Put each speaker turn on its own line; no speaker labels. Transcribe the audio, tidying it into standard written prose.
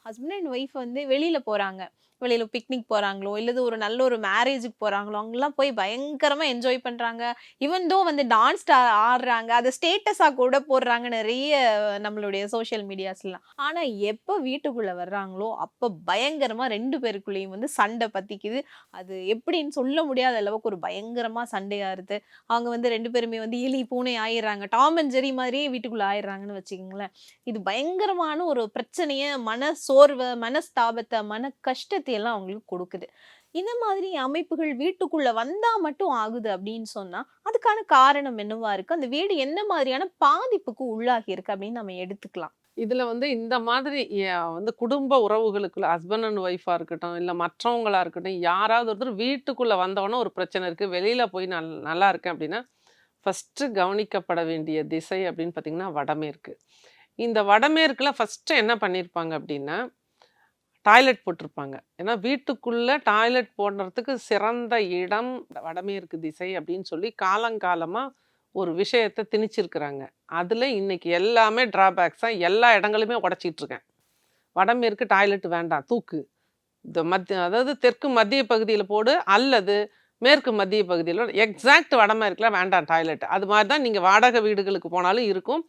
Husband and wife வந்து வெளியில போறாங்க. வெளியில பிக்னிக் போறாங்களோ, இல்லது ஒரு நல்ல ஒரு மேரேஜுக்கு போறாங்களோ, அங்கலாம் போய் பயங்கரமா என்ஜாய் பண்றாங்க. ஈவன் தோ வந்து டான்ஸ் ஆடுறாங்க. அத ஸ்டேட்டஸா கூட போடுறாங்க நெறைய நம்மளுடைய சோசியல் மீடியாஸ்லாம். ஆனா எப்ப வீட்டுக்குள்ள வர்றாங்களோ, அப்ப பயங்கரமா 2 பேருக்குள்ளயும் வந்து சண்டை பத்திக்குது. அது எப்படின்னு சொல்ல முடியாத அளவுக்கு ஒரு பயங்கரமா சண்டையாறுது. அவங்க வந்து 2 பேருமே வந்து எலி, பூனை ஆயிர்றாங்க. டாம் அண்ட் ஜெர்ரி மாரியே வீட்டுக்குள்ள ஆயிர்றாங்கன்னு வச்சுக்கங்களேன். இது பயங்கரமான ஒரு பிரச்சனைய, மன சோர்வ, மனஸ்தாபத்த, மன கஷ்டத்தை எல்லாம் அவங்களுக்கு கொடுக்குது. இந்த மாதிரி அமைப்புகள் வீட்டுக்குள்ள வந்தா மட்டும் ஆகுது அப்படின்னு சொன்னா, அதுக்கான காரணம் என்னவா இருக்கு? அந்த வீடு என்ன மாதிரியான பாதிப்புக்கு உள்ளாகி இருக்கு அப்படின்னு நம்ம எடுத்துக்கலாம்.
இதுல வந்து இந்த மாதிரி வந்து குடும்ப உறவுகளுக்குள்ள ஹஸ்பண்ட் அண்ட் ஒய்ஃபா இருக்கட்டும், இல்ல மற்றவங்களா இருக்கட்டும், யாராவது ஒருத்தர் வீட்டுக்குள்ள வந்தவுடனே ஒரு பிரச்சனை இருக்கு. வெளியில போய் நல்லா இருக்கேன் அப்படின்னா, ஃபர்ஸ்ட்டு கவனிக்கப்பட வேண்டிய திசை அப்படின்னு பார்த்தீங்கன்னா, வடமேற்கு. இந்த வடமேற்குல ஃபர்ஸ்ட்டு என்ன பண்ணியிருப்பாங்க அப்படின்னா, டாய்லெட் போட்டிருப்பாங்க. ஏன்னா வீட்டுக்குள்ள டாய்லெட் போடுறதுக்கு சிறந்த இடம் வடமேற்கு திசை அப்படின்னு சொல்லி காலங்காலமா ஒரு விஷயத்த திணிச்சிருக்கிறாங்க. அதுல இன்னைக்கு எல்லாமே டிராபேக்ஸா எல்லா இடங்களுமே உடைச்சிட்டு இருக்கேன். வடமேற்கு டாய்லெட் வேண்டாம் தூக்கு. இந்த அதாவது தெற்கு மத்திய பகுதியில போடு அல்லது மேற்கு மத்திய பகுதியில எக்ஸாக்ட் வடமேற்குல வேண்டாம் டாய்லெட். அது மாரி தான் நீங்க வாடகை வீடுகளுக்கு போனாலும் இருக்கும்.